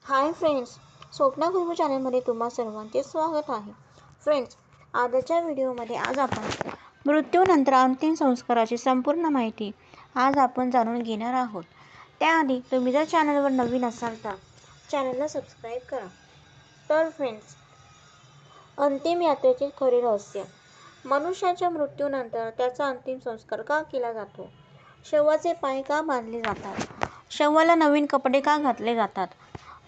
Hi friends, Swapna गुरु चॅनलमध्ये तुम्हा सर्वांचे स्वागत आहे. फ्रेंड्स, आजच्या व्हिडिओमध्ये आज आपण मृत्यूनंतर अंतिम संस्काराची संपूर्ण माहिती आज आपण जाणून घेणार आहोत. त्याआधी तुम्ही जर चॅनलवर नवीन असाल तर चॅनलला सबस्क्राईब करा. तर फ्रेंड्स, अंतिम यात्रेचे खरे रहस्य. मनुष्याच्या मृत्यूनंतर त्याचा अंतिम संस्कार का केला जातो? शवाचे पाय का बांधले जातात? शवाला नवीन कपडे का घातले जातात?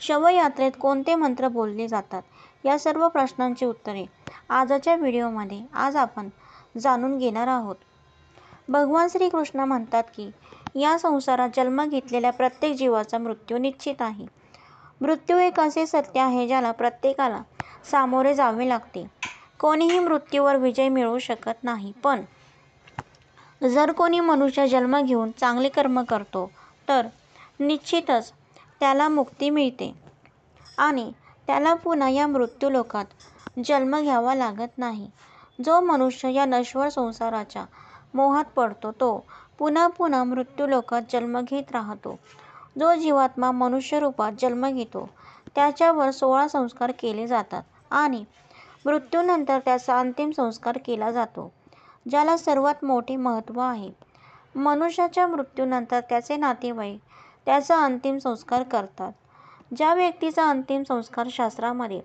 शवयात्रेत कोणते मंत्र बोलले जातात? या सर्व प्रश्नांची उत्तरे आजच्या व्हिडिओमध्ये आज आपण जाणून घेणार आहोत. भगवान श्रीकृष्ण म्हणतात की या संसारात जन्म घेतलेल्या प्रत्येक जीवाचा मृत्यू निश्चित आहे. मृत्यू एक असे सत्य आहे ज्याला प्रत्येकाला सामोरे जावे लागते. कोणीही मृत्यूवर विजय मिळवू शकत नाही, पण जर कोणी मनुष्य जन्म घेऊन चांगले कर्म करतो तर निश्चितच त्याला मुक्ती मिळते आणि त्याला पुन्हा या मृत्यूलोकात जन्म घ्यावा लागत नाही. जो मनुष्य या नश्वर संसाराच्या मोहात पडतो तो पुन्हा पुन्हा मृत्यूलोकात जन्म घेत राहतो. जो जीवात्मा मनुष्य रूपात जन्म घेतो त्याच्यावर 16 संस्कार केले जातात आणि मृत्यूनंतर त्याचा अंतिम संस्कार केला जातो, ज्याला सर्वात मोठे महत्त्व आहे. मनुष्याच्या मृत्यूनंतर त्याचे नातेवाईक त्याचा अंतिम संस्कार करतात. ज्या व्यक्तीचा अंतिम संस्कार शास्त्रामध्ये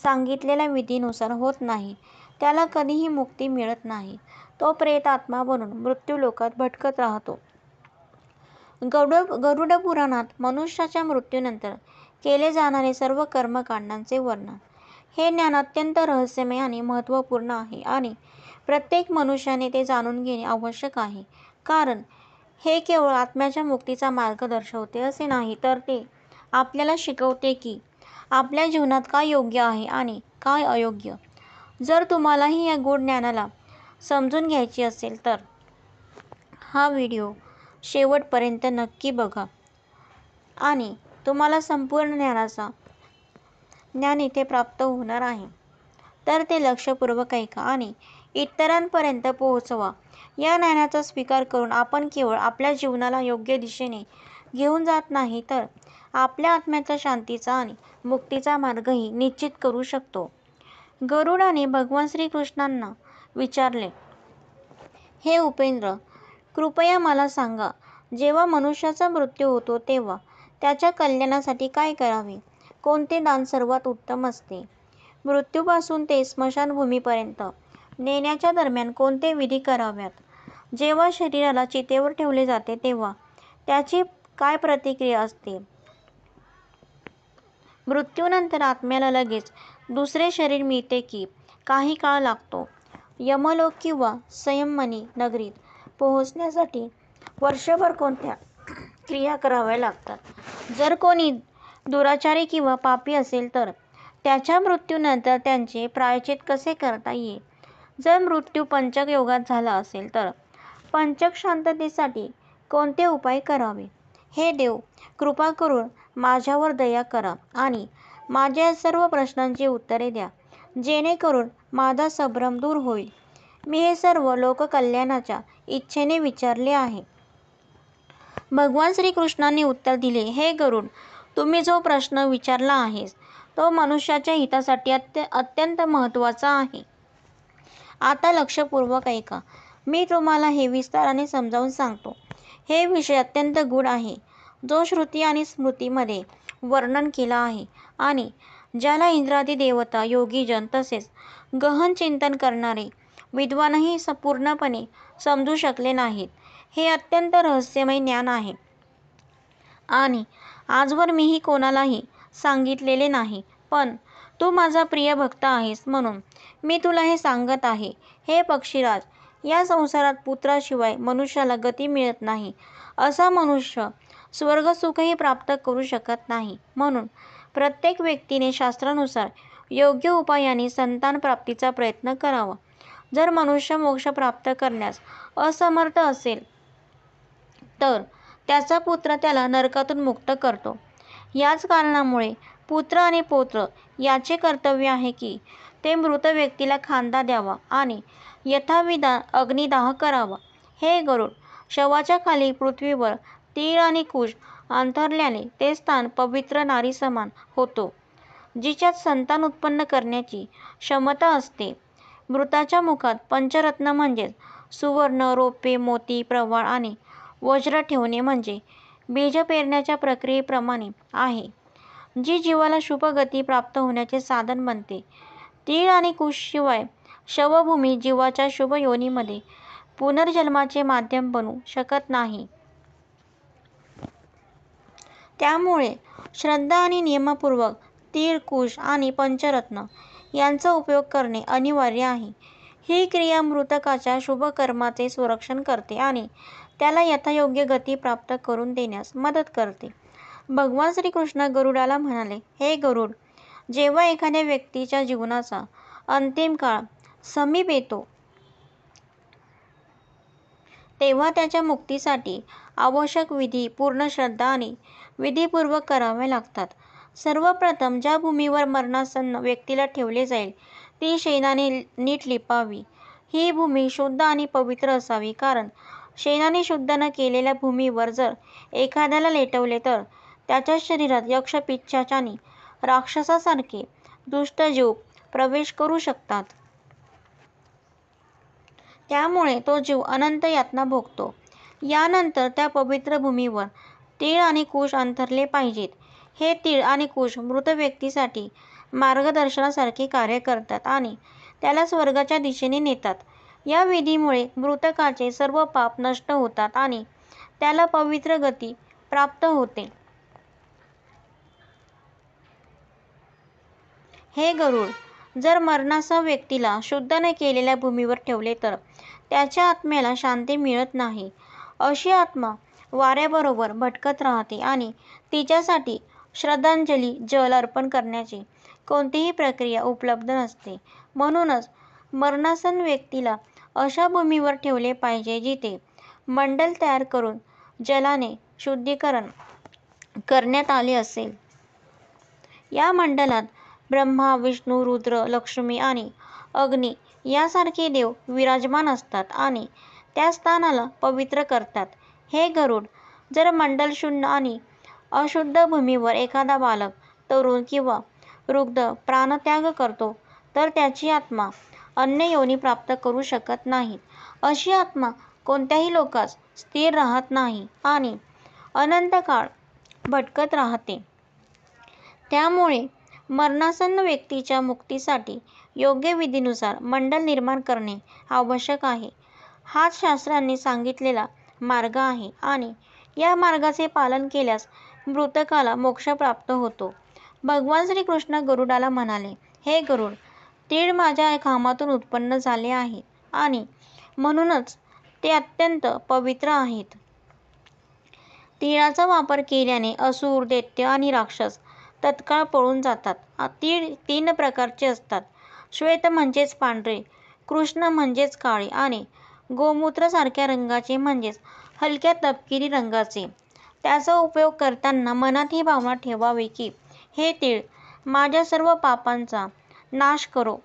सांगितलेल्या विधीनुसार होत नाही त्याला कधीही मुक्ती मिळत नाही. तो प्रेत आत्मा बनून मृत्यूलोकात भटकत राहतो. गरुड पुराणात मनुष्याच्या मृत्यूनंतर केले जाणारे सर्व कर्मकांडांचे वर्णन. हे ज्ञान अत्यंत रहस्यमय आणि महत्त्वपूर्ण आहे आणि प्रत्येक मनुष्याने ते जाणून घेणे आवश्यक आहे, कारण हे केवळ आत्म्याच्या मुक्तीचा मार्ग दर्शवते असे नाही, तर ते आपल्याला शिकवते की आपल्या जीवनात काय योग्य आहे आणि काय अयोग्य. जर तुम्हालाही या गूढ ज्ञानाला समजून घ्यायची असेल तर हा व्हिडिओ शेवटपर्यंत नक्की बघा आणि तुम्हाला संपूर्ण ज्ञान इथे प्राप्त होणार आहे. तर ते लक्षपूर्वक ऐका आणि इतरांपर्यंत पोहोचवा. या ज्ञानाचा स्वीकार करून आपण केवळ आपल्या जीवनाला योग्य दिशेने घेऊन जात नाही, तर आपल्या आत्म्याच्या शांतीचा आणि मुक्तीचा मार्गही निश्चित करू शकतो. गरुडाने भगवान श्रीकृष्णांना विचारले, हे उपेंद्र, कृपया मला सांगा, जेव्हा मनुष्याचा मृत्यू होतो तेव्हा त्याच्या कल्याणासाठी काय करावे? कोणते दान सर्वात उत्तम असते? मृत्यूपासून ते स्मशानभूमीपर्यंत नेण्याच्या दरम्यान कोणते विधी कराव्यात? जेव्हा शरीराला चितेवर ठेवले जाते तेव्हा त्याची काय प्रतिक्रिया असते? मृत्यूनंतर आत्म्याला लगेच दुसरे शरीर मिळते की काही काळ लागतो? यमलोक किंवा संयमनी नगरीत पोहोचण्यासाठी वर्षभर कोणत्या क्रिया कराव्या लागतात? जर कोणी दुराचारी किंवा पापी असेल तर त्याच्या मृत्यूनंतर त्यांचे प्रायश्चित कसे करता येईल? जर मृत्यू पंचक योगात झाला असेल तर पंचक शांततेसाठी कोणते उपाय करावे? हे देव, कृपा करून माझ्यावर दया करा आणि माझ्या या सर्व प्रश्नांची उत्तरे द्या, जेणेकरून माझा संभ्रम दूर होईल. मी हे सर्व लोककल्याणाच्या इच्छेने विचारले आहे. भगवान श्रीकृष्णांनी उत्तर दिले, हे गरुड, तुम्ही जो प्रश्न विचारला आहेस तो मनुष्याच्या हितासाठी अत्यंत महत्त्वाचा आहे. आता लक्षपूर्वक ऐका. मी तुम्हाला हे विस्ताराने समजावून सांगतो. हे विषय अत्यंत गूढ आहे, जो श्रुती आणि स्मृतीमध्ये वर्णन केला आहे आणि ज्याला इंद्रादी देवता, योगीजन तसेच गहन चिंतन करणारे विद्वानही पूर्णपणे समजू शकले नाहीत. हे अत्यंत रहस्यमय ज्ञान आहे आणि आजवर मीही कोणालाही सांगितलेले नाही, पण तू माझा प्रिय भक्त आहेस म्हणून मी तुला हे सांगत आहे. हे पक्षीराज, या संसारात पुत्राशिवाय मनुष्याला गती मिळत नाही. असा मनुष्य स्वर्गसुखही प्राप्त करू शकत नाही. म्हणून प्रत्येक व्यक्तीने शास्त्रानुसार योग्य उपायाने संतान प्राप्तीचा प्रयत्न करावा. जर मनुष्य मोक्ष प्राप्त करण्यास असमर्थ असेल तर त्याचा पुत्र त्याला नरकातून मुक्त करतो. याच कारणामुळे पुत्र आणि पौत्र याचे कर्तव्य आहे की ते मृत व्यक्तीला खांदा द्यावा आणि यथाविधान अग्निदाह करावा. हे गरुड, शवाच्या खाली पृथ्वीवर तीळ आणि कुश अंतरल्याने ते स्थान पवित्र नारी समान होतो, जिच्यात संतान उत्पन्न करण्याची क्षमता असते. मृताच्या मुखात पंचरत्न म्हणजेच सुवर्ण, रौप्य, मोती, प्रवाळ आणि वज्र ठेवणे म्हणजे बीज पेरण्याच्या प्रक्रियेप्रमाणे आहे, जी जीवाला शुभ गती प्राप्त होण्याचे साधन बनते. तीळ आणि कुशाशिवाय शवभूमी जीवाच्या शुभ योनीमध्ये पुनर्जन्माचे माध्यम बनू शकत नाही. त्यामुळे श्रद्धा आणि नियमपूर्वक तीळ, कुश आणि पंचरत्न यांचा उपयोग करणे अनिवार्य आहे. ही क्रिया मृतकाच्या शुभ कर्माचे संरक्षण करते आणि त्याला यथायोग्य गती प्राप्त करून देण्यास मदत करते. भगवान श्रीकृष्ण गरुडाला म्हणाले, हे गरुड, जेव्हा एखाद्या व्यक्तीच्या जीवनाचा अंतिम काळ समीप येतो, तेव्हा त्याच्या मुक्तीसाठी आवश्यक विधी पूर्ण श्रद्धा आणि विधीपूर्वक करावे लागतात. सर्वप्रथम ज्या भूमीवर मरणासन्न व्यक्तीला ठेवले जाईल ती शेणाने नीट लिपावी. ही भूमी शुद्ध आणि पवित्र असावी, कारण शेणाने शुद्ध न केलेल्या भूमीवर जर एखाद्याला लेटवले तर त्याच्या शरीरात यक्ष, पिशाच आणि राक्षसासारखे दुष्ट जीव प्रवेश करू शकतात. त्यामुळे तो जीव अनंत यातना भोगतो. यानंतर त्या पवित्र भूमीवर तीळ आणि कुश अंथरले पाहिजेत. हे तीळ आणि कुश मृत व्यक्तीसाठी मार्गदर्शनासारखे कार्य करतात आणि त्याला स्वर्गाच्या दिशेने नेतात. या विधीमुळे मृतकाचे सर्व पाप नष्ट होतात आणि त्याला पवित्र गती प्राप्त होते. हे गरुड, जर मरणासह व्यक्तीला शुद्ध न केलेल्या भूमीवर ठेवले तर त्याच्या आत्म्याला शांती मिळत नाही. अशी आत्मा वाऱ्याबरोबर भटकत राहते आणि तिच्यासाठी श्रद्धांजली जल अर्पण करण्याची कोणतीही प्रक्रिया उपलब्ध नसते. म्हणूनच मरणासन्न व्यक्तीला अशा भूमीवर ठेवले पाहिजे जिथे मंडल तयार करून जलाने शुद्धीकरण करण्यात आले असेल. या मंडलात ब्रह्मा, विष्णू, रुद्र, लक्ष्मी आणि अग्नी यासारखे देव विराजमान असतात आणि त्या स्थानाला पवित्र करतात. हे गरुड, जर मंडल शून्य आणि अशुद्ध भूमीवर एखादा बालक, तरुण किंवा वृद्ध प्राणत्याग करतो तर त्याची आत्मा अन्य योनी प्राप्त करू शकत नाही. अशी आत्मा कोणत्याही लोकास स्थिर राहत नाही आणि अनंत काळ भटकत राहते. त्यामुळे मरणासन्न व्यक्तीच्या मुक्तीसाठी योग्य विधीनुसार मंडल निर्माण करणे आवश्यक आहे. हाच शास्त्रांनी सांगितलेला मार्ग आहे आणि या मार्गाचे पालन केल्यास मृतकाला मोक्ष प्राप्त होतो. भगवान श्रीकृष्ण गरुडाला म्हणाले, हे गरुड, तीळ माझ्या घामातून उत्पन्न झाले आहेत आणि म्हणूनच ते अत्यंत पवित्र आहेत. तिळाचा वापर केल्याने असुर, दैत्य आणि राक्षस तत्काळ पळून जातात. तीळ 3 प्रकारचे असतात. श्वेत म्हणजेच पांढरे, कृष्ण म्हणजेच काळे आणि गोमूत्र सारख्या रंगाचे म्हणजेच हलक्या तपकिरी रंगाचे. त्याचा उपयोग करताना मनात ही भावना ठेवावी की हे तीळ माझ्या सर्व पापांचा नाश करो.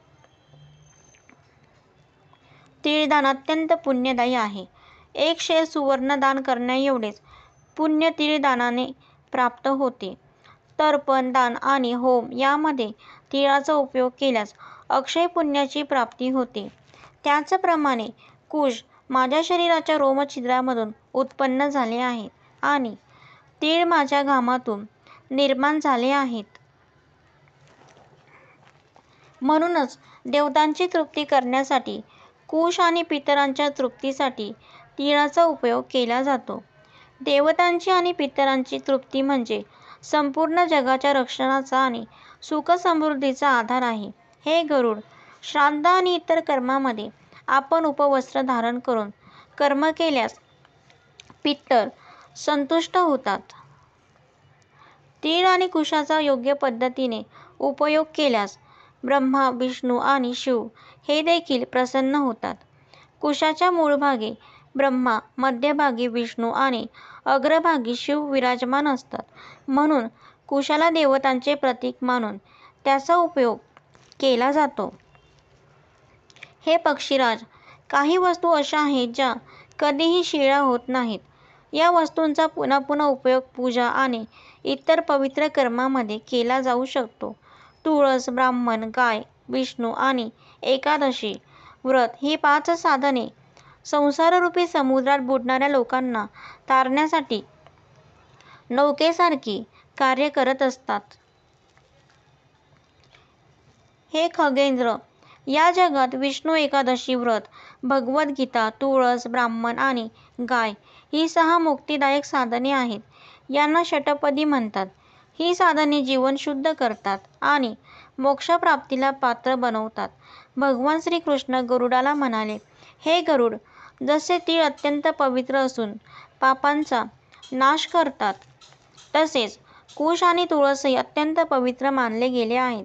तीळदान अत्यंत पुण्यदायी आहे. 1 शेर सुवर्ण दान करण्याएवढेच पुण्य तीळदानाने प्राप्त होते. तर्पण, दान आणि होम यामध्ये तिळाचा उपयोग केल्यास अक्षय पुण्याची प्राप्ती होते. त्याचप्रमाणे कुश माझ्या शरीराच्या रोमछिद्रामधून उत्पन्न झाले आहेत आणि तीळ माझ्या घामातून निर्माण झाले आहेत. म्हणूनच देवतांची तृप्ती करण्यासाठी कुश आणि पितरांच्या तृप्तीसाठी तिळाचा उपयोग केला जातो. देवतांची आणि पितरांची तृप्ती म्हणजे संपूर्ण जगाच्या रक्षणाचा आणि सुख-समृद्धीचा आधार आहे. हे गरुड, श्राद्ध आणि इतर कर्मामध्ये आपण उपवस्त्र धारण करून कर्म केल्यास पितर संतुष्ट होतात. तीळ आणि कुशाचा योग्य पद्धतीने उपयोग केल्यास ब्रह्मा, विष्णू आणि शिव हे देखील प्रसन्न होतात. कुशाच्या मूळभागी ब्रह्मा, मध्यभागी विष्णू आणि अग्रभागी शिव विराजमान असतात. म्हणून कुशाला देवतांचे प्रतीक मानून त्याचा उपयोग केला जातो. हे पक्षीराज, काही वस्तू अशा आहेत ज्या कधीही शिळ्या होत नाहीत. या वस्तूंचा पुन्हा पुन्हा उपयोग पूजा आणि इतर पवित्र कर्मामध्ये केला जाऊ शकतो. तुळस, ब्राह्मण, गाय, विष्णू आणि एकादशी व्रत ही 5 साधने संसाररूपी समुद्रात बुडणाऱ्या लोकांना तारण्यासाठी नौकेसारखी कार्य करत असतात. हे खगेंद्र, या जगात विष्णू एकादशी व्रत, भगवद्गीता, तुळस, ब्राह्मण आणि गाय ही 6 मुक्तिदायक साधने आहेत. यांना षटपदी म्हणतात. ही साधने जीवन शुद्ध करतात आणि मोक्षप्राप्तीला पात्र बनवतात. भगवान श्रीकृष्ण गरुडाला म्हणाले, हे गरुड, जसे तीळ अत्यंत पवित्र असून पापांचा नाश करतात, तसेच कुश आणि तुळसही अत्यंत पवित्र मानले गेले आहेत.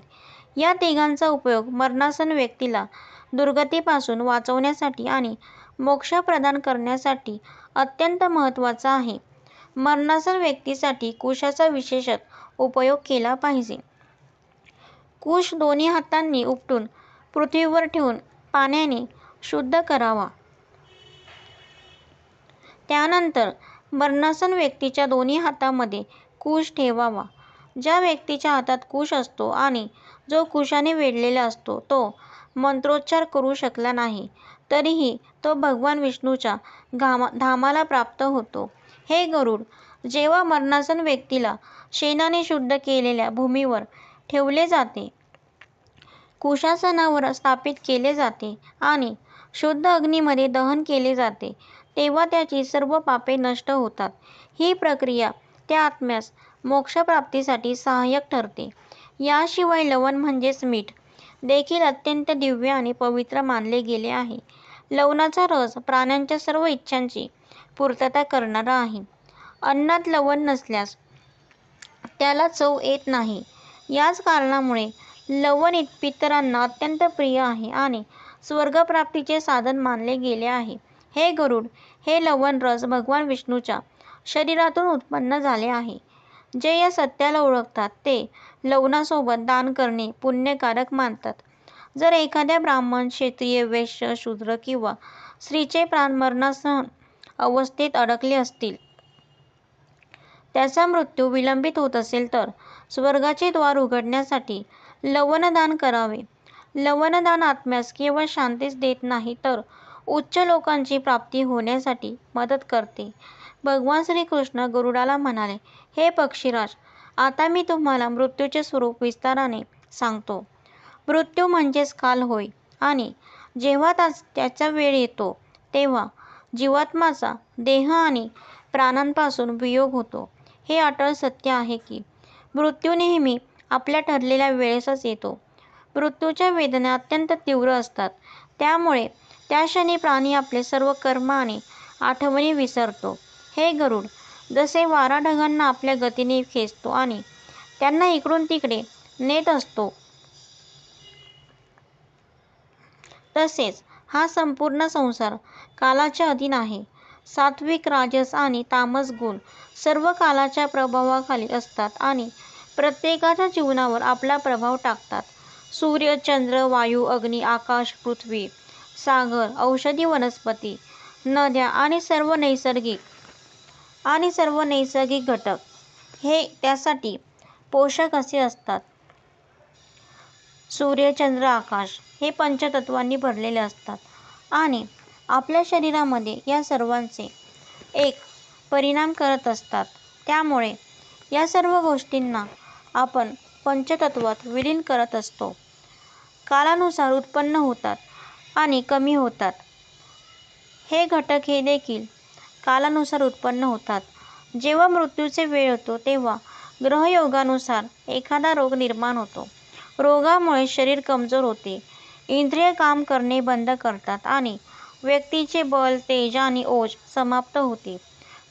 या तिघांचा उपयोग मरणासन व्यक्तीला दुर्गतीपासून वाचवण्यासाठी आणि मोक्ष प्रदान करण्यासाठी अत्यंत महत्त्वाचा आहे. मरणासन व्यक्तीसाठी कुशाचा विशेषतः उपयोग केला पाहिजे. कुश दोन्ही हातांनी उपटून पृथ्वीवर ठेवून पाण्याने शुद्ध करावा. त्यानंतर मरणासन व्यक्तीच्या दोन्ही हातांमध्ये कुश ठेवावा. ज्या व्यक्तीच्या हातात कुश असतो आणि जो कुशाने वेढलेला असतो तो मंत्रोच्चार करू शकला नाही तरीही तो भगवान विष्णूच्या धामाला प्राप्त होतो. हे गरुड, जेव्हा मरणासन व्यक्तीला शेणाने शुद्ध केलेल्या भूमीवर ठेवले जाते, कुशासनावर स्थापित केले जाते आणि शुद्ध अग्नीमध्ये दहन केले जाते, तेव्हा त्याची सर्व पापे नष्ट होतात. ही प्रक्रिया त्या आत्म्यास मोक्षप्राप्तीसाठी सहाय्यक ठरते. याशिवाय लवण म्हणजेच मीठ देखील अत्यंत दिव्य आणि पवित्र मानले गेले आहे. लवणाचा रस प्राण्यांच्या सर्व इच्छांची पूर्तता करणारा आहे. अन्नात लवण नसल्यास त्याला चव येत नाही. याच कारणामुळे लवण पितरांना अत्यंत प्रिय आहे आणि स्वर्गप्राप्तीचे साधन मानले गेले आहे. हे गरुड, हे लवण रस भगवान विष्णूच्या शरीरातून उत्पन्न झाले आहे. जे या सत्याला ओळखतात ते लवणासोबत दान करणे पुण्यकारक मानतात. जर एखाद्या ब्राह्मण, क्षत्रिय, वैश्य, शूद्र किंवा स्त्रीचे प्राण मरणासन अवस्थेत अडकले असतील, त्याचा मृत्यू विलंबित होत असेल तर स्वर्गाचे द्वार उघडण्यासाठी लवणदान करावे. लवणदान आत्म्यास केवळ शांतीच देत नाही तर उच्च लोकांची प्राप्ती होण्यासाठी मदत करते. भगवान श्रीकृष्ण गरुडाला म्हणाले, हे पक्षीराज, आता मी तुम्हाला मृत्यूचे स्वरूप विस्ताराने सांगतो. मृत्यू म्हणजेच काल होय आणि जेव्हा त्याचा वेळ येतो तेव्हा जीवात्म्याचा देह आणि प्राणांपासून वियोग होतो. हे अटळ सत्य आहे की मृत्यू नेहमी आपल्या ठरलेल्या वेळेसच येतो. मृत्यूच्या वेदना अत्यंत तीव्र असतात. त्यामुळे त्या क्षणी प्राणी आपले सर्व कर्म आणि आठवणी विसरतो. हे गरुड, जसे वारा ढगांना आपल्या गतीने खेचतो आणि त्यांना इकडून तिकडे नेत असतो, तसेच हा संपूर्ण संसार कालाच्या अधीन आहे. सात्विक, राजस आणि तामस गुण सर्व कालाच्या प्रभावाखाली असतात आणि प्रत्येकाच्या जीवनावर आपला प्रभाव टाकतात. सूर्य, चंद्र, वायू, अग्नी, आकाश, पृथ्वी, सागर, औषधी वनस्पती, नद्या आणि सर्व नैसर्गिक घटक हे त्यासाठी पोषक असे असतात. सूर्य, चंद्र, आकाश हे पंचतत्वांनी भरलेले असतात आणि आपल्या शरीरामध्ये या सर्वांचे एक परिणाम करत असतात. त्यामुळे या सर्व गोष्टींना आपण पंचतत्वात विलीन करत असतो. कालानुसार उत्पन्न होतात आणि कमी होतात. हे घटक हे देखील कालानुसार उत्पन्न होतात. जेव्हा मृत्यूचे वेळ येतो तेव्हा ग्रहयोगानुसार एखादा रोग निर्माण होतो. रोगामुळे शरीर कमजोर होते, इंद्रिय काम करणे बंद करतात आणि व्यक्तीचे बल, तेज आणि ओज समाप्त होते.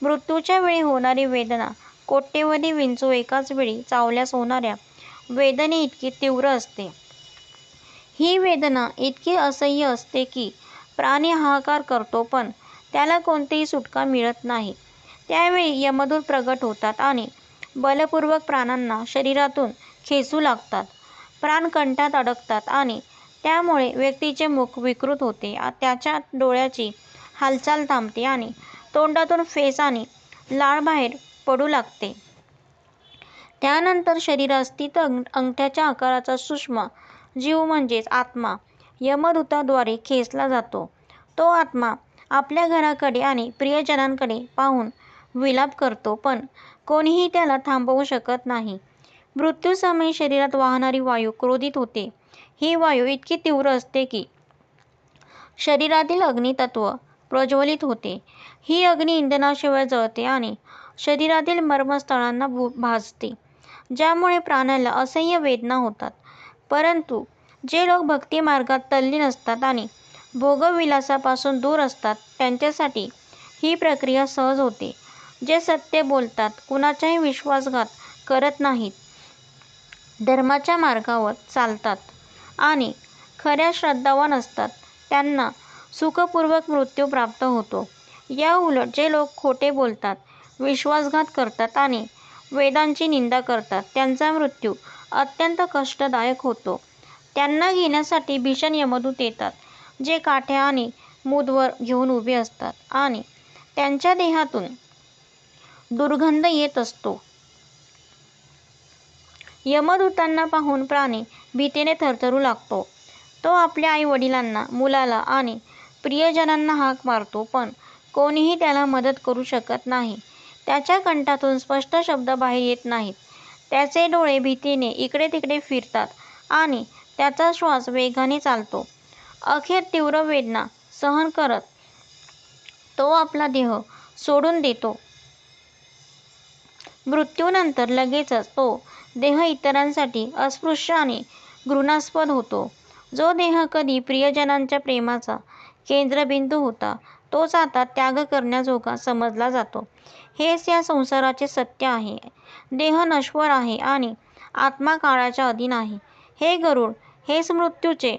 मृत्यूच्या वेळी होणारी वेदना कोट्यवधी विंचू एकाच वेळी चावल्यास होणाऱ्या वेदने इतकी तीव्र असते. ही वेदना इतकी असह्य असते की प्राणी हाहाकार करतो, पण त्याला कोणतीही सुटका मिळत नाही. त्यावेळी यमदूत प्रगट होतात आणि बलपूर्वक प्राणांना शरीरातून खेचू लागतात. प्राण कंठात अडकतात आणि त्यामुळे व्यक्तीचे मुख विकृत होते, त्याच्या डोळ्याची हालचाल थांबते आणि तोंडातून फेस आणि लाळ बाहेर पडू लागते. त्यानंतर शरीरात स्थित अंगठ्याच्या आकाराचा सूक्ष्म जीव म्हणजेच आत्मा यमदूताद्वारे खेचला जातो. तो आत्मा आपल्या घराकडे आणि प्रियजनांकडे पाहून विलाप करतो, पण कोणीही त्याला थांबवू शकत नाही. मृत्यूसमयी शरीरात वाहणारी वायू क्रोधित होते. ही वायू इतकी तीव्र असते की शरीरातील अग्नितत्व प्रज्वलित होते. ही अग्नी इंधनाशिवाय जळते आणि शरीरातील मर्मस्थळांना भाजते, ज्यामुळे प्राण्याला असह्य वेदना होतात. परंतु जे लोक भक्ती मार्गात तल्लीन असतात आणि भोगविलासापासून दूर असतात, त्यांच्यासाठी ही प्रक्रिया सहज होते. जे सत्य बोलतात, कुणाचाही विश्वासघात करत नाहीत, धर्माच्या मार्गावर चालतात आणि खऱ्या श्रद्धावान असतात, त्यांना सुखपूर्वक मृत्यू प्राप्त होतो. या उलट जे लोक खोटे बोलतात, विश्वासघात करतात आणि वेदांची निंदा करतात, त्यांचा मृत्यू अत्यंत कष्टदायक होतो. त्यांना घेण्यासाठी भीषण यमदूत येतात, जे काठ्या आणि मुदवर घेऊन उभे असतात आणि त्यांच्या देहातून दुर्गंध येत असतो. यमदूतांना पाहून प्राणी भीतीने थरथरू लागतो. तो आपल्या आई-वडिलांना, मुलाला आणि प्रियजनांना हाक मारतो, पण कोणीही त्याला मदत करू शकत नाही. त्याच्या कंठातून स्पष्ट शब्द बाहेर येत नाहीत. त्याचे डोळे भीतीने इकडे-तिकडे फिरतात आणि त्याचा श्वास वेगाने चालतो. अखेर तीव्र वेदना सहन करत तो आपला देह सोडून देतो. मृत्यूनंतर लगेचच तो देह इतरांसाठी अस्पृश्य आणि घृणास्पद होतो. जो देह कधी प्रियजनांच्या प्रेमाचा केंद्रबिंदू होता, तोच आता त्याग करण्याजोगा समजला जातो. हेच या संसाराचे सत्य आहे. देह नश्वर आहे आणि आत्मा काळाच्या अधीन आहे. हे गरुड, हेच मृत्यूचे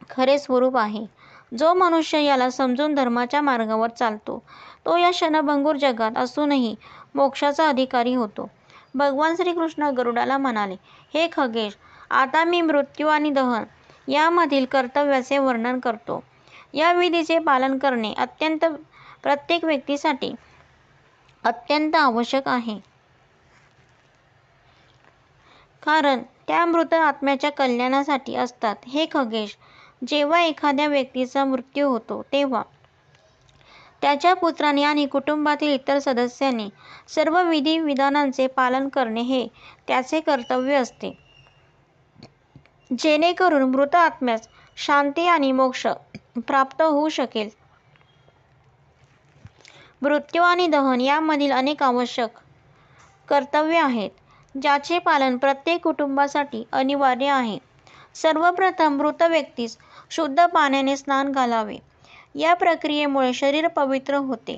खरे स्वरूप आहे. जो मनुष्य याला समजून धर्माच्या मार्गावर चालतो, तो या क्षणभंगूर जगात असूनही मोक्षाचा अधिकारी होतो. भगवान श्रीकृष्ण गरुडाला म्हणाले, हे खगेश, आता मी मृत्यू आणि दहन यामधील कर्तव्याचे वर्णन करतो. या विधीचे पालन करणे प्रत्येक व्यक्तीसाठी अत्यंत आवश्यक आहे, कारण त्या मृत आत्म्याच्या कल्याणासाठी असतात. हे खगेश, जेव्हा एखाद्या व्यक्तीचा मृत्यू होतो, तेव्हा त्याच्या पुत्रांनी आणि कुटुंबातील इतर सदस्यांनी सर्व विधी-विधानांचे पालन करणे हे त्याचे कर्तव्य असते, जेणेकरून मृत आत्म्यास शांती आणि मोक्ष प्राप्त होऊ शकेल. मृत्यू आणि दहन यामधील अनेक आवश्यक कर्तव्ये आहेत, ज्याचे पालन प्रत्येक कुटुंबासाठी अनिवार्य आहे. सर्वप्रथम मृत व्यक्तीस शुद्ध पाण्याने स्नान घालावे. या प्रक्रियेमुळे शरीर पवित्र होते.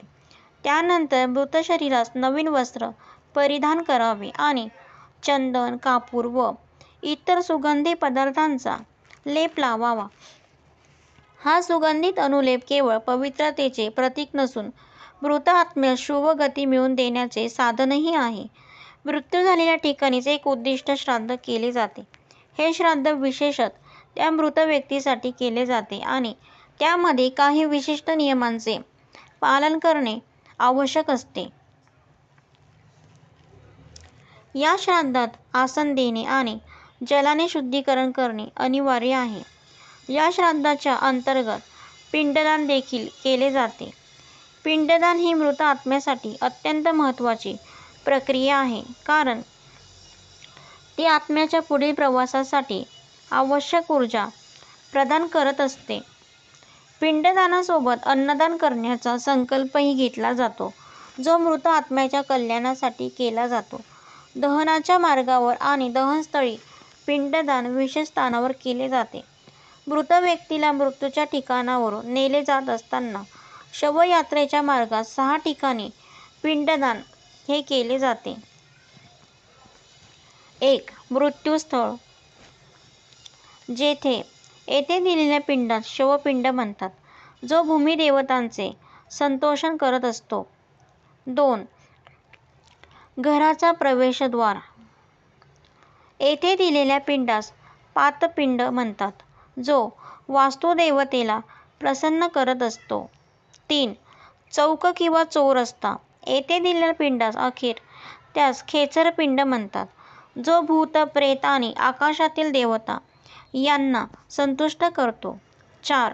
त्यानंतर मृत शरीरास नवीन वस्त्र परिधान करावे आणि चंदन, कापूर व इतर सुगंधी पदार्थांचा लेप लावावा. हा सुगंधित अनुलेप केवळ पवित्रतेचे प्रतीक नसून मृत आत्म्यास शुभ गती मिळवून देण्याचे साधनही आहे. मृत्यू झालेल्या ठिकाणीच एक उद्दिष्ट श्राद्ध केले जाते. हे श्राद्ध विशेषतः त्या मृत व्यक्तीसाठी केले जाते आणि त्यामध्ये काही विशिष्ट नियमांचे पालन करणे आवश्यक असते. या श्राद्धात आसन देणे आणि जलाने शुद्धीकरण करणे अनिवार्य आहे. या श्राद्धाच्या अंतर्गत पिंडदान देखील केले जाते. पिंडदान ही मृत आत्म्यासाठी अत्यंत महत्त्वाची प्रक्रिया आहे, कारण ती आत्म्याच्या पुढील प्रवासासाठी आवश्यक ऊर्जा प्रदान करत असते. पिंडदानासोबत अन्नदान करण्याचा संकल्पही घेतला जातो, जो मृत आत्म्याच्या कल्याणासाठी केला जातो. दहनाच्या मार्गावर आणि दहनस्थळी पिंडदान विशेष स्थानावर केले जाते. मृत व्यक्तीला मृत्यूच्या ठिकाणावरून नेले जात असताना शवयात्रेच्या मार्गात 6 ठिकाणी पिंडदान हे केले जाते. 1. मृत्यूस्थळ, येथे दिलेल्या पिंडास शवपिंड म्हणतात, जो भूमिदेवतांचे संतोषण करत असतो. 2. घराचा प्रवेशद्वार, येथे दिलेल्या पिंडास पातपिंड म्हणतात, जो वास्तुदेवतेला प्रसन्न करत असतो. 3. चौक किंवा चौरस्ता, येथे दिलेल्या पिंडास अखेर त्यास खेचर पिंड म्हणतात, जो भूत, प्रेत आणि आकाशातील देवता यांना संतुष्ट करतो. 4.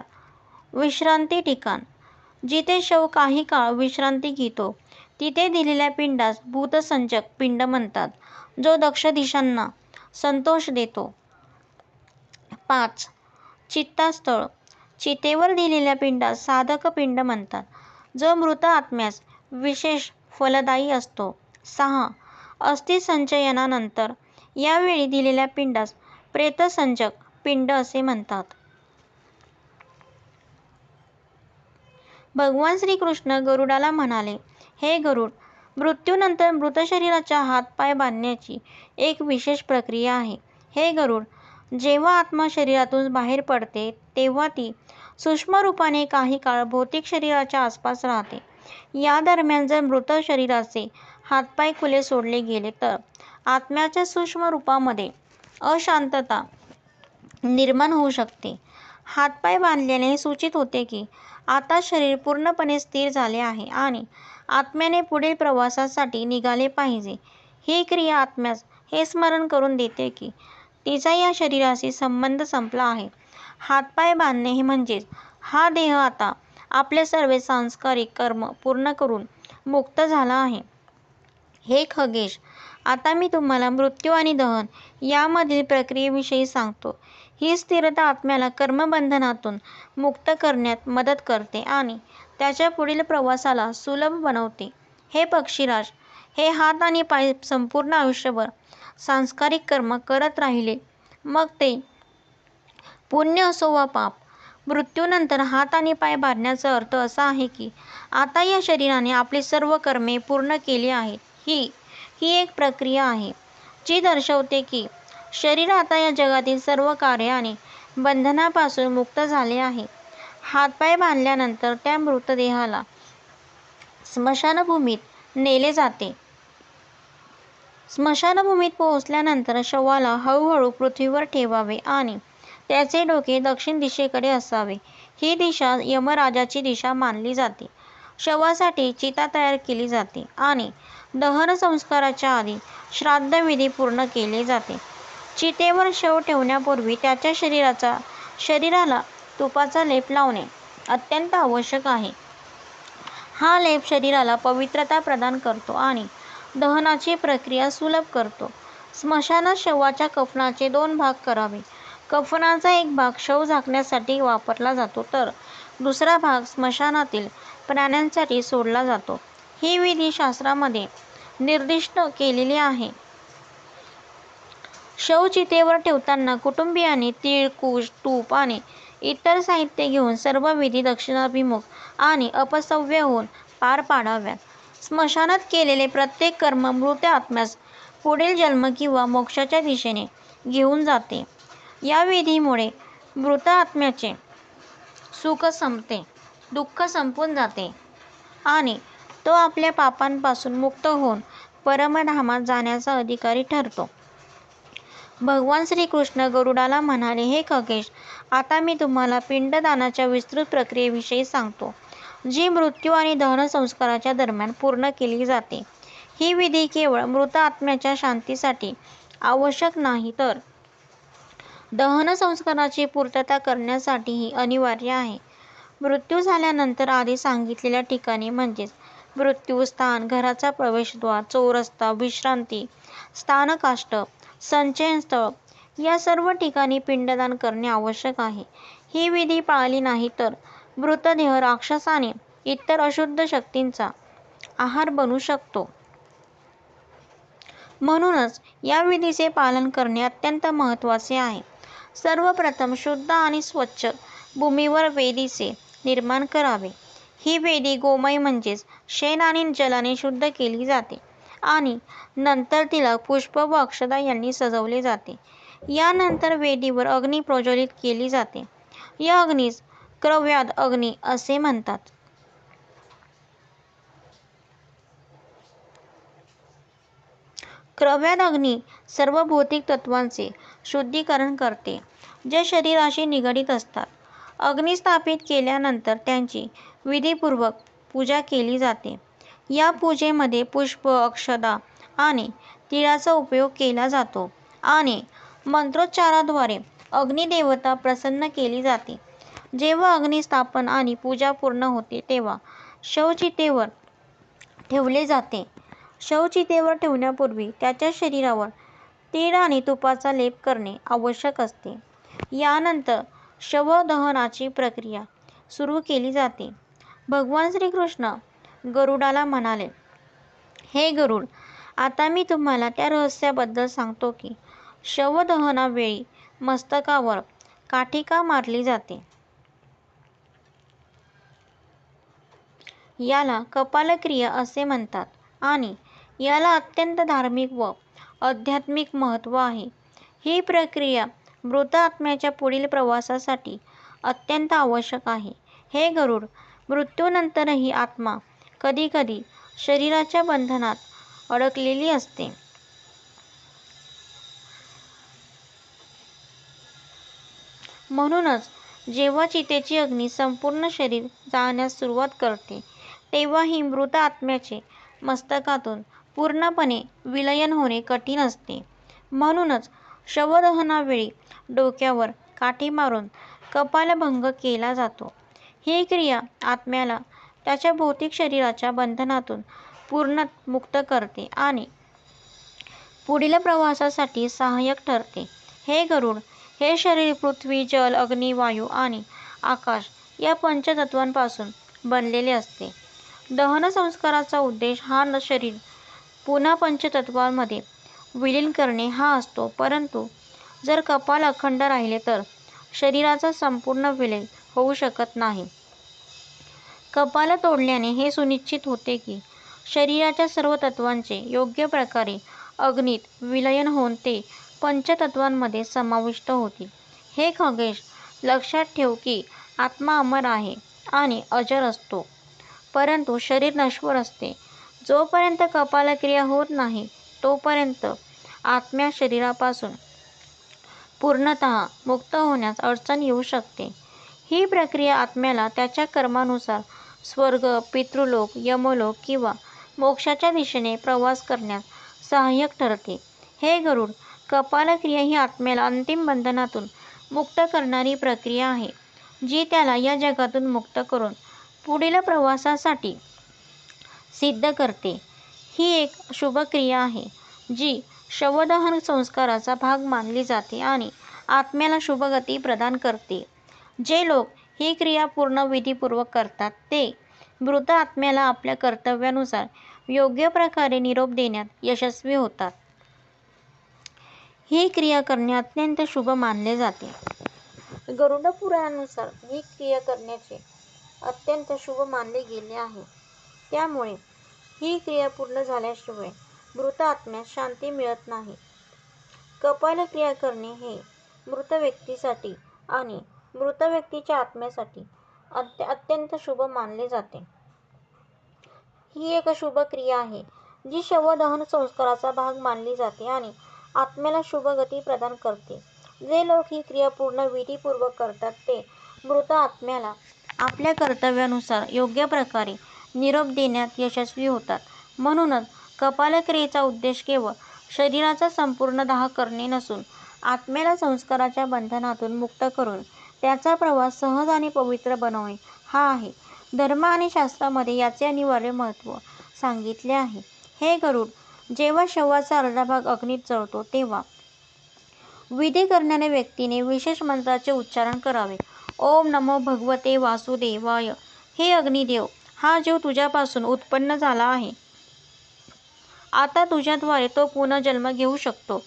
विश्रांती ठिकाण. जिथे शव काही काळ विश्रांती घेतो तिथे दिलेल्या पिंडास भूतसंचक पिंड म्हणतात, जो दक्ष दिशांना संतोष देतो. 5. चित्तास्थळ. चितेवर दिलेल्या पिंडास साधक पिंड म्हणतात, जो मृत आत्म्यास विशेष फलदायी असतो. 6. अस्थिसंचयनानंतर यावेळी दिलेल्या पिंडास प्रेतसंचक पिंड असे म्हणतात. भगवान श्रीकृष्ण गरुडाला म्हणाले, हे गरुड, मृत्यूनंतर मृत शरीराच्या हातपाय बांधण्याची एक विशेष प्रक्रिया आहे. हे गरुड, जेव्हा आत्मा शरीरातून बाहेर पडते तेव्हा ती सूक्ष्म रूपाने काही काळ भौतिक शरीराच्या आसपास राहते. या दरम्यान जर मृत शरीराचे हातपाय खुले सोडले गेले तर आत्म्याच्या सूक्ष्म रूपामध्ये अशांतता निर्माण होऊ शकते. हातपाय बांधल्याने सूचित होते की आता शरीर पूर्णपणे स्थिर झाले आहे आणि आत्म्याने पुढील प्रवासासाठी निघाले पाहिजे. ही क्रिया आत्म्यास हे स्मरण करून देते की तिचा या शरीराशी संबंध संपला आहे. हातपाय बांधणे हे म्हणजेच हा देह आता आपले सर्व सांस्कारिक कर्म पूर्ण करून मुक्त झाला आहे. हे खगेश, आता मी तुम्हाला मृत्यू आणि दहन यामधील प्रक्रियेविषयी सांगतो. ही स्थिरता आत्म्याला कर्मबंधनातून मुक्त करण्यात मदत करते आणि त्याच्या पुढील प्रवासाला सुलभ बनवते. हे पक्षीराज, हे हात आणि पाय संपूर्ण आयुष्यभर सांस्कारिक कर्म करत राहिले, मग ते पुण्य असो वा पाप, मृत्यूनंतर हात आणि पाय बांधण्याचा अर्थ असा आहे की आता या शरीराने आपली सर्व कर्मे पूर्ण केली आहेत. ही एक प्रक्रिया आहे जी दर्शवते की शरीर आता या जगातील सर्व कार्य आणि बंधनापासून मुक्त झाले आहे. हातपाय बांधल्यानंतर त्या मृतदेहाला स्मशानभूमीत नेले जाते. स्मशानभूमीत पोहोचल्यानंतर शवाला हळूहळू पृथ्वीवर ठेवावे आणि त्याचे डोके दक्षिण दिशेकडे असावे. ही दिशा यमराजाची दिशा मानली जाते. शवासाठी चिता तयार केली जाते आणि दहन संस्काराच्या आधी श्राद्धविधी पूर्ण केले जाते. चितेवर शव ठेवण्यापूर्वी त्याच्या शरीराला तुपाचा लेप लावणे अत्यंत आवश्यक आहे. हा लेप शरीराला पवित्रता प्रदान करतो आणि दहनाची प्रक्रिया सुलभ करतो. स्मशानात शवाच्या कफनाचे 2 भाग करावे. कफनाचा एक भाग शव झाकण्यासाठी वापरला जातो तर दुसरा भाग स्मशानातील प्राण्यांसाठी सोडला जातो. ही विधी शास्त्रामध्ये निर्दिष्ट केलेली आहे. शव चितेवर ठेवताना कुटुंबियांनी तीळ, कुश, तूप आणि इतर साहित्य घेऊन सर्व विधी दक्षिणाभिमुख आणि अपसव्य होऊन पार पाडाव्यात. स्मशानात केलेले प्रत्येक कर्म मृत आत्म्यास पुढील जन्म किंवा मोक्षाच्या दिशेने घेऊन जाते. या विधीमुळे मृत आत्म्याचे सुख संपते, दुःख संपून जाते आणि तो आपल्या पापांपासून मुक्त होऊन परमधामात जाण्याचा अधिकारी ठरतो. भगवान श्रीकृष्ण गरुडाला म्हणाले, हे खगेश, आता मी तुम्हाला पिंडदानाच्या विस्तृत प्रक्रियेविषयी सांगतो, जी मृत्यू आणि दहन संस्काराच्या दरम्यान पूर्ण केली जाते. ही विधी केवळ मृत आत्म्याच्या शांतीसाठी आवश्यक नाही तर दहन संस्काराची पूर्तता करण्यासाठीही अनिवार्य आहे. मृत्यू झाल्यानंतर आधी सांगितलेल्या ठिकाणी म्हणजेच मृत्यूस्थान, घराचा प्रवेशद्वार, चौरस्ता, विश्रांती स्थानकाष्ठ, संचयनस्थळ या सर्व ठिकाणी पिंडदान करणे आवश्यक आहे. ही विधी पाळली नाही तर मृतदेह राक्षस आणि इतर अशुद्ध शक्तींचा आहार बनू शकतो. म्हणूनच या विधीचे पालन करणे अत्यंत महत्त्वाचे आहे. सर्वप्रथम शुद्ध आणि स्वच्छ भूमीवर वेदीचे निर्माण करावे. ही वेदी गोमय म्हणजेच शेण आणि जलाने शुद्ध केली जाते आणि नंतर तिला पुष्प व अक्षता यांनी सजवले जाते. यानंतर वेदीवर अग्नी प्रज्वलित केली जाते. या अग्नीस क्रव्याद अग्नी असे म्हणतात. क्रव्याद अग्नी सर्व भौतिक तत्वांचे शुद्धीकरण करते, जे शरीराशी निगडित असतात. अग्नी स्थापित केल्यानंतर त्यांची विधीपूर्वक पूजा केली जाते. या पूजेमध्ये पुष्प, अक्षता आणि तिळाचा उपयोग केला जातो आणि मंत्रोच्चाराद्वारे अग्निदेवता प्रसन्न केली जाते. जेव्हा अग्निस्थापन आणि पूजा पूर्ण होते तेव्हा शवचितेवर ठेवले जाते. शवचितेवर ठेवण्यापूर्वी त्याच्या शरीरावर तीळ आणि तुपाचा लेप करणे आवश्यक असते. यानंतर शवदहनाची प्रक्रिया सुरू केली जाते. भगवान श्रीकृष्ण गरुडाला म्हणाले, हे गरुड, आता मी तुम्हाला त्या रहस्याबद्दल सांगतो की शवदहनावेळी मस्तकावर काठी का मारली जाते. याला कपालक्रिया असे म्हणतात आणि याला अत्यंत धार्मिक व आध्यात्मिक महत्त्व आहे. ही प्रक्रिया मृत आत्म्याच्या पुढील प्रवासासाठी अत्यंत आवश्यक आहे. हे गरुड, मृत्यूनंतरही आत्मा कधीकधी शरीराच्या बंधनात अडकलेली असते. म्हणूनच जेव्हा चितेची अग्नी संपूर्ण शरीर जाळण्यास सुरुवात करते तेव्हा ही मृत आत्म्याचे मस्तकातून पूर्णपणे विलयन होणे कठीण असते. म्हणूनच शवदहनावेळी डोक्यावर काठी मारून कपालभंग केला जातो. ही क्रिया आत्म्याला त्याच्या भौतिक शरीराच्या बंधनातून पूर्ण मुक्त करते आणि पुढील प्रवासासाठी सहाय्यक ठरते. हे गरुड, हे शरीर पृथ्वी, जल, अग्नी, वायू आणि आकाश या पंचतत्वांपासून बनलेले असते. दहन संस्काराचा उद्देश हा शरीर पुन्हा पंचतत्वांमध्ये विलीन करणे हा असतो. परंतु जर कपाल अखंड राहिले तर शरीराचा संपूर्ण विलय होऊ शकत नाही. कपाल तोडल्याने हे सुनिश्चित होते की शरीराच्या सर्व तत्वांचे योग्य प्रकारे अग्नीत विलयन होऊन ते पंचतत्वांमध्ये समाविष्ट होतील. हे खगेश, लक्षात ठेव की आत्मा अमर आहे आणि अजर असतो, परंतु शरीर नश्वर असते. जोपर्यंत कपालक्रिया होत नाही तोपर्यंत आत्म्यास शरीरापासून पूर्णतः मुक्त होण्यास अडचण येऊ शकते. ही प्रक्रिया आत्म्याला त्याच्या कर्मानुसार स्वर्ग, पितृलोक, यमलोक किंवा मोक्षाच्या दिशेने प्रवास करण्यास सहाय्यक ठरते. हे गरुड, कपालक्रिया ही आत्म्याला अंतिम बंधनातून मुक्त करणारी प्रक्रिया आहे, जी त्याला या जगातून मुक्त करून पुढील प्रवासासाठी सिद्ध करते. ही एक शुभ क्रिया आहे जी शवदहन संस्काराचा भाग मानली जाते आणि आत्म्याला शुभ गती प्रदान करते. जे लोक ही क्रिया पूर्ण विधीपूर्वक करतात ते मृत आत्म्याला आपल्या कर्तव्यानुसार योग्य प्रकारे निरोप देण्यात यशस्वी होतात. ही क्रिया करणे अत्यंत शुभ मानले जाते. गरुड पुराणानुसार ही क्रिया करण्याचे अत्यंत शुभ मानले गेले आहे. त्यामुळे ही क्रिया पूर्ण झाल्याशिवाय मृत आत्म्यास शांती मिळत नाही. कपालक्रिया करणे हे मृत व्यक्तीसाठी आणि मृत व्यक्तीच्या आत्म्यासाठी अत्यंत शुभ मानले जाते. ही एक शुभ क्रिया आहे जी शवदहन संस्काराचा भाग मानली जाते आणि आत्म्याला शुभ गती प्रदान करते. जे लोक ही क्रिया पूर्ण विधीपूर्वक करतात ते मृत आत्म्याला आपल्या कर्तव्यानुसार योग्य प्रकारे निरोप देण्यात यशस्वी होतात. म्हणूनच कपालक्रियेचा उद्देश केवळ शरीराचा संपूर्ण दाह करणे नसून आत्म्याला संस्काराच्या बंधनातून मुक्त करून त्याचा प्रवास सहज आणि पवित्र बनवणे हा आहे. धर्म आणि शास्त्रामध्ये याचे अनिवार्य महत्त्व सांगितले आहे. हे गरुड, जेव्हा शवाचा अर्धा भाग अग्नीत जळतो तेव्हा विधी करणाऱ्या व्यक्तीने विशेष मंत्राचे उच्चारण करावे. ओम नमो भगवते वासुदेवाय. हे अग्निदेव, हा जीव तुझ्यापासून उत्पन्न झाला आहे. आता तुझ्याद्वारे तो पुनर्जन्म घेऊ शकतो.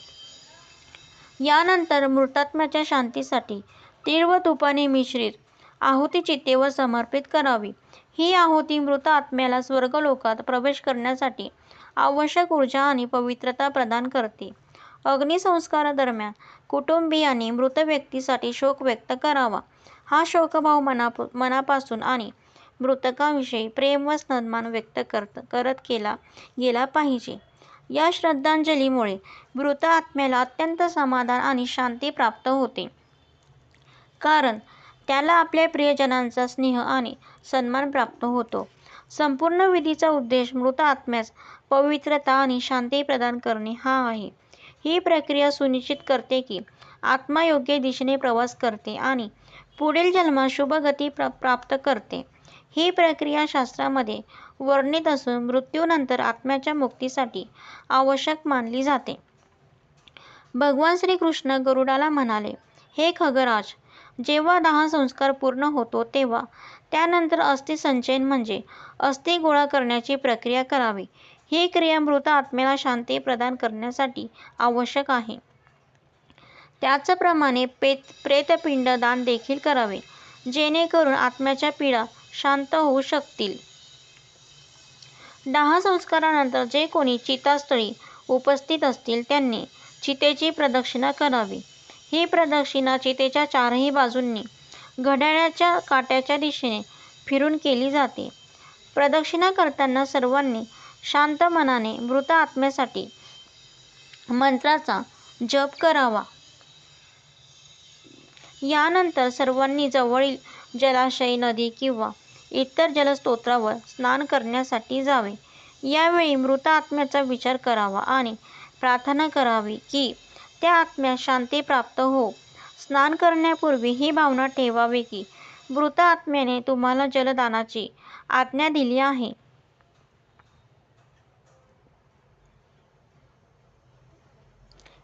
यानंतर मृतात्म्याच्या शांतीसाठी तीळ व तुपाने मिश्रित आहुती चितेवर समर्पित करावी. ही आहुती मृत आत्म्याला स्वर्गलोकात प्रवेश करण्यासाठी आवश्यक ऊर्जा आणि पवित्रता प्रदान करते. अग्निसंस्कारादरम्यान कुटुंबीयांनी मृत व्यक्तीसाठी शोक व्यक्त करावा. हा शोकभाव मनापासून आणि मृतकाविषयी प्रेम व सन्मान व्यक्त करत केला गेला पाहिजे. या श्रद्धांजलीमुळे मृत आत्म्याला अत्यंत समाधान आणि शांती प्राप्त होते, कारण त्याला आपल्या प्रियजनांचा स्नेह आणि सन्मान प्राप्त होतो. संपूर्ण विधीचा उद्देश मृत आत्म्यास पवित्रता आणि शांती प्रदान करणे हा आहे. ही प्रक्रिया सुनिश्चित करते की आत्मा योग्य दिशेने प्रवास करते आणि पुढील जन्मात शुभ गती प्राप्त करते. ही प्रक्रिया शास्त्रामध्ये वर्णित असून मृत्यूनंतर आत्म्याच्या मुक्तीसाठी आवश्यक मानली जाते. भगवान श्रीकृष्ण गरुडाला म्हणाले, हे खगराज, जेव्हा 10 संस्कार पूर्ण होतो तेव्हा त्यानंतर अस्थि संचयन म्हणजे अस्थि गोळा करण्याची प्रक्रिया करावी. ही क्रिया मृत आत्म्याला शांती प्रदान करण्यासाठी आवश्यक आहे. त्याचप्रमाणे प्रेतपिंड दान देखील करावे, जेणेकरून आत्म्याच्या पीडा शांत होऊ शकतील. 10 संस्कारानंतर जे कोणी चितास्थळी उपस्थित असतील त्यांनी चितेची प्रदक्षिणा करावी. ही प्रदक्षिणा चितेच्या चारही बाजूंनी घड्याळाच्या काट्याच्या दिशेने फिरून केली जाते. प्रदक्षिणा करताना सर्वांनी शांत मनाने मृत आत्म्यासाठी मंत्राचा जप करावा. यानंतर सर्वांनी जवळील जलाशय, नदी किंवा इतर जलस्रोतावर स्नान करण्यासाठी जावे. यावेळी मृत आत्म्याचा विचार करावा आणि प्रार्थना करावी की त्या आत्म्यास शांती प्राप्त हो. स्नान करण्यापूर्वी ही भावना ठेवावी की मृत आत्म्याने तुम्हाला जलदानाची आज्ञा दिली आहे.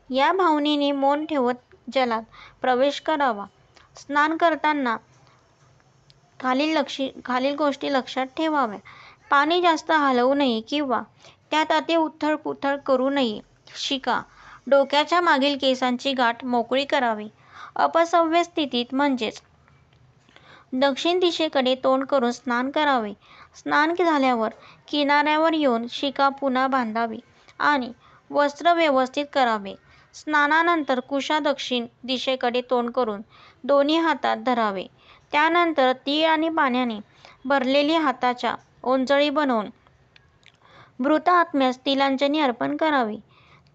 या भावनेने मौन ठेवत जलात प्रवेश करावा. स्नान करताना खालील गोष्टी लक्षात ठेवाव्या. पाणी जास्त हलवू नये किंवा त्यात अति उथळ-पुथळ करू नये. शिका. डोक्याच्या मागील केसांची गाठ मोकळी करावी. अपसव्य स्थितीत म्हणजेच दक्षिण दिशेकडे तोंड करून स्नान करावे. स्नान झाल्यावर किनाऱ्यावर येऊन शिका पुन्हा बांधावी आणि वस्त्र व्यवस्थित करावे. स्नानानंतर कुशा दक्षिण दिशेकडे तोंड करून दोन्ही हातात धरावे. त्यानंतर तीळ आणि पाण्याने भरलेली हाताच्या ओंजळी बनवून मृत आत्म्यास तिलांजली अर्पण करावी.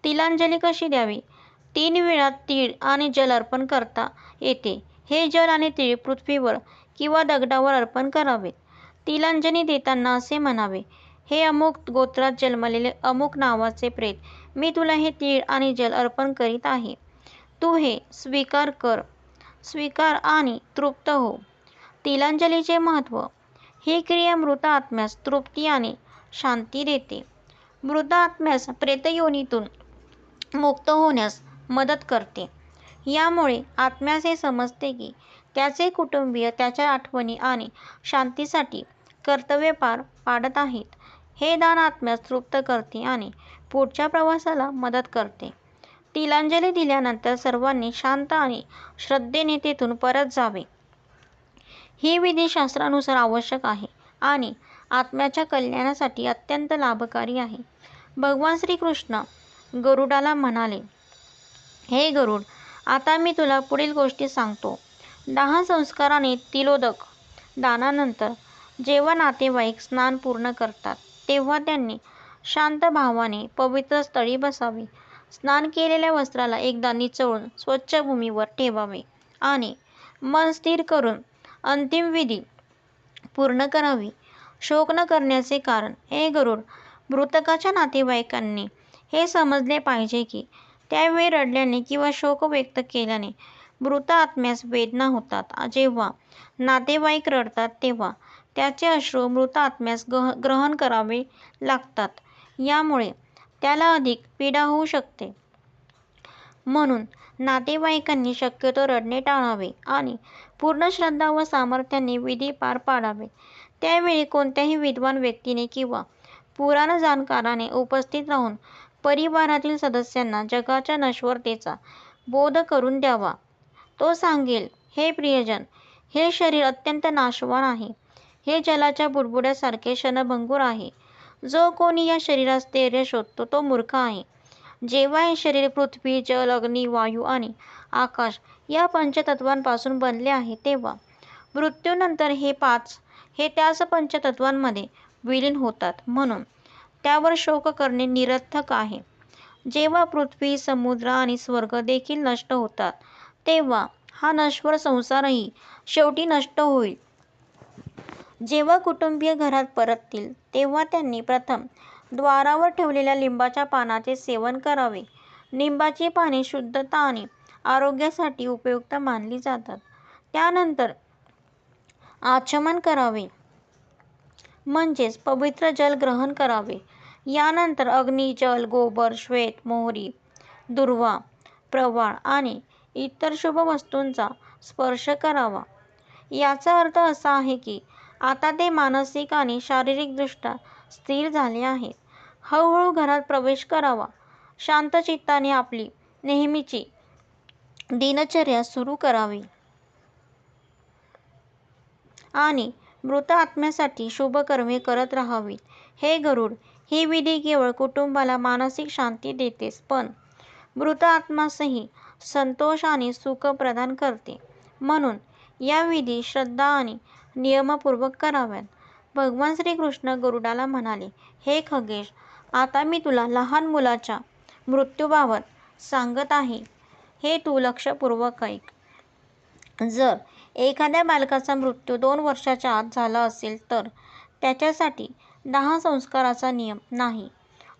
तिलांजली कशी द्यावी? 3 वेळा तीळ आणि जल अर्पण करता येते. हे जल आणि तीळ पृथ्वीवर किंवा दगडावर अर्पण करावेत. तिलांजली देताना असे म्हणावे, हे अमुक गोत्रात जन्मलेले अमुक नावाचे प्रेत, मी तुला हे तीळ आणि जल अर्पण करीत आहे. तू हे स्वीकार आणि तृप्त हो. तिलांजलीचे महत्त्व. ही क्रिया मृत आत्म्यास तृप्ती आणि शांती देते. मृत आत्म्यास प्रेतयोनीतून मुक्त होण्यास मदत करते. यामुळे आत्म्यास हे समजते की त्याचे कुटुंबीय त्याच्या आठवणी आणि शांतीसाठी कर्तव्य पार पाडत आहेत. हे दान आत्म्यास तृप्त करते आणि पुढच्या प्रवासाला मदत करते. तिलांजली दिल्यानंतर सर्वांनी शांत आणि श्रद्धेने तेथून परत जावे. ही विधी शास्त्रानुसार आवश्यक आहे आणि आत्म्याच्या कल्याणासाठी अत्यंत लाभकारी आहे. भगवान श्रीकृष्ण गरुडाला म्हणाले, हे गरुड, आता मी तुला पुढील गोष्टी सांगतो. 10 संस्काराने तिलोदक दानानंतर जेव्हा नातेवाईक स्नान पूर्ण करतात तेव्हा त्यांनी शांत भावाने पवित्र स्थळी बसावे. स्नान केलेल्या वस्त्राला एकदा निचळून स्वच्छ भूमीवर ठेवावे आणि मन स्थिर करून अंतिम विधी पूर्ण करावी. शोक न करण्याचे कारण. हे गरुड, मृतकाच्या नातेवाईकांनी हे समजले पाहिजे की त्यावेळी रडल्याने किंवा शोक व्यक्त केल्याने मृत आत्म्यास वेदना होतात. जेव्हा नातेवाईक रडतात तेव्हा त्याचे अश्रू मृत आत्म्यास ग्रहण करावे लागतात. यामुळे त्याला अधिक पीडा होऊ शकते. म्हणून नातेवाईकांनी शक्यतो रडणे टाळावे आणि पूर्ण श्रद्धा व सामर्थ्याने विधी पार पाडावेत. त्यावेळी कोणत्याही विद्वान व्यक्तीने किंवा पुराण जाणकाराने उपस्थित राहून परिवारातील सदस्यांना जगाच्या नश्वरतेचा बोध करून द्यावा. तो सांगेल, हे प्रियजन, हे शरीर अत्यंत नाशवान आहे. हे जलाच्या बुडबुड्यासारखे क्षणभंगुर आहे. जो कोणी या शरीरात स्थैर्य शोधतो तो मूर्ख आहे. जेव्हा हे शरीर पृथ्वी, जल, अग्नी, वायू आणि आकाश या पंचतत्वांपासून बनले आहे तेव्हा मृत्यूनंतर हे त्याच पंचतत्वांमध्ये विलीन होतात. म्हणून त्यावर शोक करणे निरर्थक आहे. जेव्हा पृथ्वी, समुद्र आणि स्वर्ग देखील नष्ट होतात तेव्हा हा नश्वर संसारही शेवटी नष्ट होईल. जेव्हा कुटुंबीय घरात परततील तेव्हा त्यांनी प्रथम द्वारावर ठेवलेल्या लिंबाच्या पानाचे सेवन करावे. लिंबाची पाने शुद्धता आणि आरोग्यासाठी उपयुक्त मानली जातात. त्यानंतर आचमन करावे म्हणजेच पवित्र जल ग्रहण करावे. यानंतर अग्नी, जल, गोबर, श्वेत, मोहरी, दुर्वा, प्रवाळ आणि इतर शुभ वस्तूंचा स्पर्श करावा. याचा अर्थ असा आहे की आता ते मानसिक आणि शारीरिकदृष्ट्या स्थिर झाले आहेत. हळूहळू घरात प्रवेश करावा. शांत चित्ताने आपली नेहमीची दिनचर्या सुरू करावी आणि मृत आत्म्यासाठी शुभ कर्मे करत राहावीत. हे गरुड, ही विधी केवळ कुटुंबाला मानसिक शांती देतेच, पण मृत आत्म्यासही संतोष आणि सुख प्रदान करते. म्हणून या विधी श्रद्धा आणि नियमपूर्वक कराव्यात. भगवान श्रीकृष्ण गरुडाला म्हणाले, हे खगेश, आता मी तुला लहान मुलाच्या मृत्यूबाबत सांगत आहे. हे तू लक्षपूर्वक ऐक. जर एखाद्या बालकाचा मृत्यू 2 वर्षाच्या आत झाला असेल तर त्याच्यासाठी 10 संस्काराचा नियम नाही.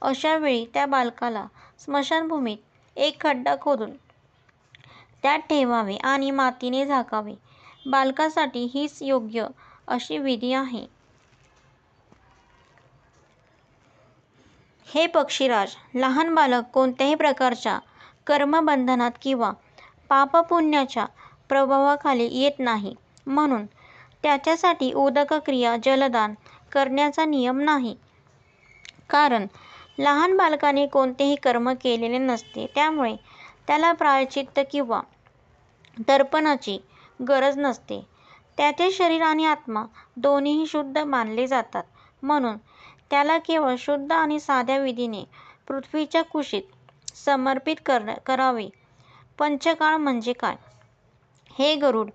अशा वेळी त्या बालकाला स्मशानभूमीत एक खड्डा खोदून त्यात ठेवावे आणि मातीने झाकावे. बालकासाठी हीच योग्य अशी विधी आहे. हे पक्षीराज, लहान बालक कोणत्याही प्रकारच्या कर्मबंधनात किंवा पापपुण्याच्या प्रभावाखाली येत नाही. म्हणून त्याच्यासाठी उदकक्रिया, जलदान करण्याचा नियम नाही. कारण लहान बालकाने कोणतेही कर्म केलेले नसते. त्यामुळे त्याला प्रायश्चित्त किंवा तर्पणाची गरज नसते. त्याचे शरीर आणि आत्मा दोन्हीही शुद्ध मानले जातात. म्हणून त्याला केवळ शुद्ध आणि साध्या विधीने पृथ्वीच्या कुशीत समर्पित करावे. पंचकाळ म्हणजे काय? हे गरुड,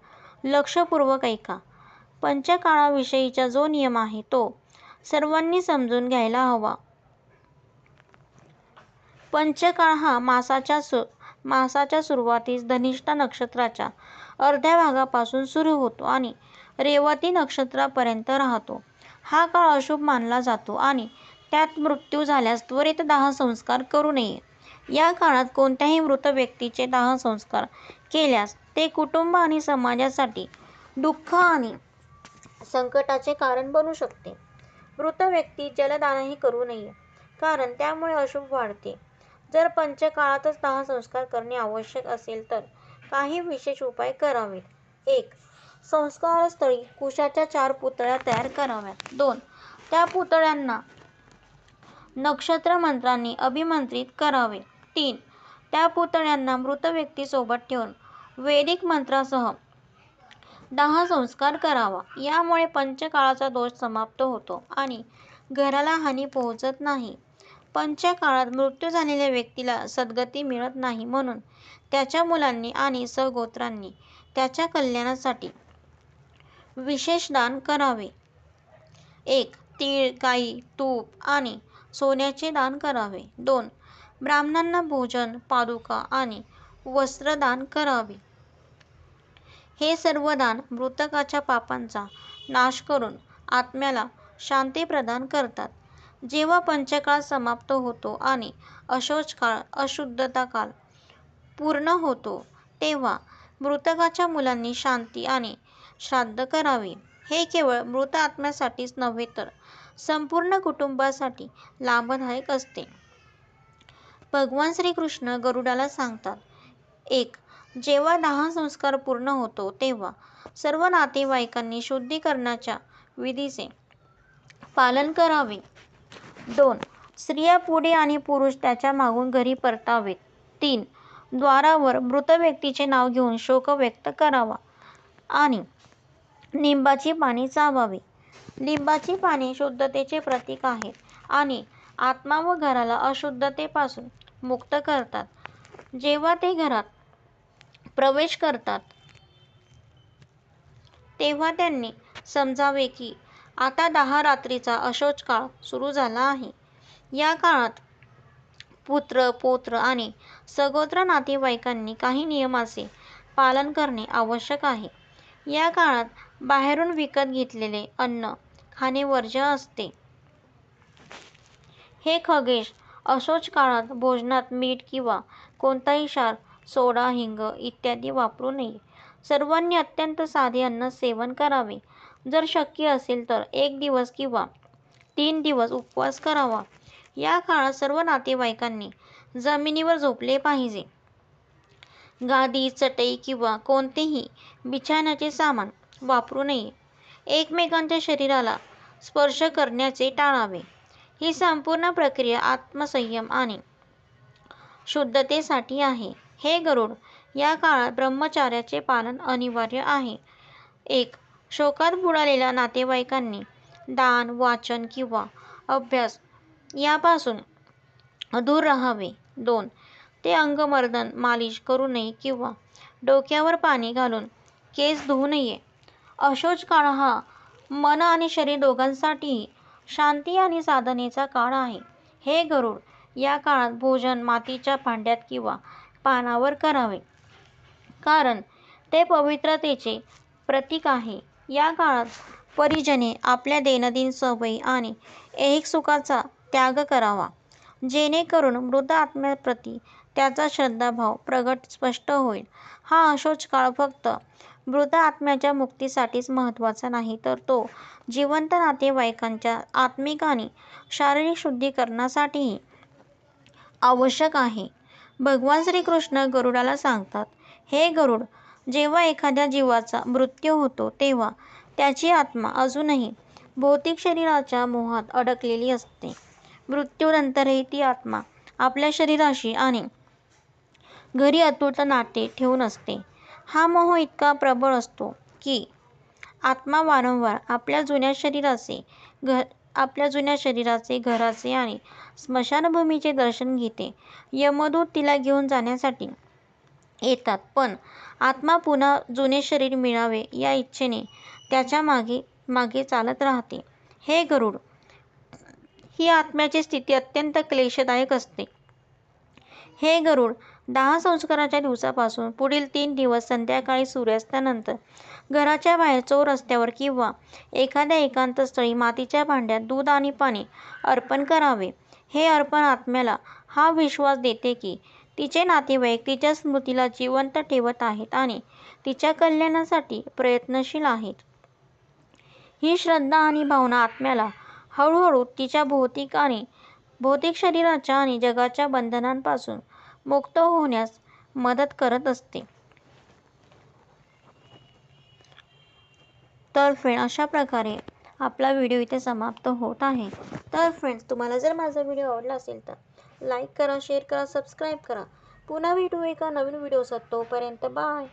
लक्षपूर्वक ऐका. पंचकाळाविषयीचा जो नियम आहे तो सर्वांनी समजून घ्यायला हवा. पंचकाळ हा मासाच्या सुरुवातीस धनिष्ठा नक्षत्राच्या अर्ध्या भागापासून सुरू होतो आणि रेवती नक्षत्रापर्यंत राहतो. हा काळ अशुभ मानला जातो आणि त्यात मृत्यू झाल्यास त्वरित 10 संस्कार करू नये. या काळात कोणत्याही मृत व्यक्तीचे 10 संस्कार केल्यास ते कुटुंब आणि समाजासाठी दुःख आणि संकटाचे कारण बनू शकते. मृत व्यक्ती जलदानही करू नये, कारण त्यामुळे अशुभ वाढते. जर पंचकाळातच 10 संस्कार करणे आवश्यक असेल तर काही विशेष उपाय करावेत. 1. संस्कारस्थळी कुशाच्या 4 पुतळ्या तयार कराव्यात. 2. त्या पुतळ्यांना नक्षत्र मंत्रांनी अभिमंत्रित करावे. 3. त्या पुतळ्यांना मृत व्यक्तीसोबत ठेवून वैदिक मंत्रासह 10 संस्कार करावा. यामुळे पंचकाळाचा दोष समाप्त होतो आणि घराला हानी पोहोचत नाही. पंचकाळात मृत्यू झालेल्या व्यक्तीला सद्गती मिळत नाही. म्हणून त्याच्या मुलांनी आणि सगोत्रांनी त्याच्या कल्याणासाठी विशेष दान करावे. 1. तीळ, गाई, तूप आणि सोन्याचे दान करावे. 2. ब्राह्मणांना भोजन, पादुका आणि वस्त्र दान करावे. हे सर्व दान मृतकाच्या पापांचा नाश करून आत्म्याला शांती प्रदान करतात. जेव्हा पंचकाळ समाप्त होतो आणि अशौचकाळ, अशुद्धता काळ पूर्ण होतो तेव्हा मृतकाच्या मुलांनी शांती आणि श्राद्ध करावे. हे केवळ मृत आत्म्यासाठीच नव्हे तर संपूर्ण कुटुंबासाठी लाभदायक असते. भगवान श्रीकृष्ण गरुडाला सांगतात, 1. जेव्हा 10 संस्कार पूर्ण होतो तेव्हा सर्व नातेवाईकांनी शुद्धीकरणाच्या विधीचे पालन करावे. 2. स्त्रिया पुढे आणि पुरुष त्याच्या मागून घरी परतावेत. 3. द्वारावर मृत व्यक्तीचे नाव घेऊन शोक व्यक्त करावा आणि लिंबाची पाने चावावी. लिंबाची पाने शुद्धतेचे प्रतीक आहेत आणि आत्मा व घराला अशुद्धतेपासून मुक्त करतात. जेव्हा ते घरात प्रवेश करतात तेव्हा त्यांनी समजावे की आता 10 रात्रीचा अशौचकाळ सुरू झाला आहे. या काळात पुत्र, पौत्र आणि सगोत्र नातेवाईकांनी काही नियमांचे पालन करणे आवश्यक आहे. या काळात बाहेरून विकत घेतलेले अन्न खाणे वर्ज्य असते. हे खगेश अशौच काळात भोजनात मीठ किंवा कोणताही क्षार, सोडा, हिंग इत्यादी वापरू नये. सर्वांनी अत्यंत साधे अन्न सेवन करावे. जर शक्य असेल तर 1 दिवस किंवा 3 दिवस उपवास करावा. या काळात सर्व नातेवाईकांनी जमिनीवर झोपले पाहिजे. गादी, चटई किंवा कोणतेही बिछाण्याचे सामान वापरू नये. एकमेकांच्या शरीराला स्पर्श करण्याचे टाळावे. ही संपूर्ण प्रक्रिया आत्मसंयम आणि शुद्धतेसाठी आहे. हे गरुड या काळात ब्रह्मचर्याचे पालन अनिवार्य आहे. 1. शोकात बुडालेल्या नातेवाईकांनी दान, वाचन किंवा अभ्यास यापासून दूर राहावे. 2. ते अंगमर्दन, मालिश करू नये किंवा डोक्यावर पाणी घालून केस धुवू नये. अशौच काळ हा मन आणि शरीर दोघांसाठीही शांती आणि साधनेचा काळ आहे. हे गरुड या काळात भोजन मातीच्या भांड्यात किंवा पानावर करावे, कारण ते पवित्रतेचे प्रतीक आहे. या काळात परिजने आपल्या दैनंदिन सवयी आणि ऐहिक सुखाचा त्याग करावा, जेणेकरून मृत आत्म्याप्रती त्याचा श्रद्धाभाव प्रगट स्पष्ट होईल. हा अशौच काळ फक्त मृत आत्म्याच्या मुक्तीसाठीच महत्त्वाचा नाही, तर तो जिवंत नातेवाईकांच्या आत्मिक आणि शारीरिक शुद्धीकरणासाठीही आवश्यक आहे. भगवान श्रीकृष्ण गरुडाला सांगतात, हे गरुड, जेव्हा एखाद्या जीवाचा मृत्यू होतो तेव्हा त्याची आत्मा अजूनही भौतिक शरीराच्या मोहात अडकलेली असते. मृत्यूनंतरही ती आत्मा आपल्या शरीराशी आणि घरी अतूट नाते ठेवून असते. हा मोह इतका प्रबळ असतो की आत्मा वारंवार आपल्या जुन्या शरीराचे, घराचे आणि स्मशानभूमीचे दर्शन घेते. यमदूत तिला घेऊन जाण्यासाठी येतात, पण आत्मा पुन्हा जुने शरीर मिळावे या इच्छेने त्याच्या मागे मागे चालत राहते. हे गरुड, ही आत्म्याची स्थिती अत्यंत क्लेशदायक असते. हे गरुड, 10 संस्काराच्या दिवसापासून पुढील 3 दिवस संध्याकाळी सूर्यास्तानंतर घराच्या बाहेर चौरस्त्यावर किंवा एखाद्या एकांत स्थळी मातीच्या भांड्यात दूध आणि पाणी अर्पण करावे. हे अर्पण आत्म्याला हा विश्वास देते की तिचे नातेवाईक तिच्या स्मृतीला जिवंत ठेवत आहेत आणि तिच्या कल्याणासाठी प्रयत्नशील आहेत. ही श्रद्धा आणि भावना आत्म्याला हळूहळू तिच्या भौतिक शरीराच्या आणि जगाच्या बंधनांपासून मुक्त होण्यास मदत करत असते. तर फ्रेंड, अशा प्रकारे आपला व्हिडिओ इथे समाप्त होत आहे. तर फ्रेंड्स, तुम्हाला जर माझा व्हिडिओ आवडला असेल तर लाईक करा, शेअर करा, सबस्क्राईब करा. पुन्हा भेटू एका नवीन व्हिडिओसोबत. तोपर्यंत बाय.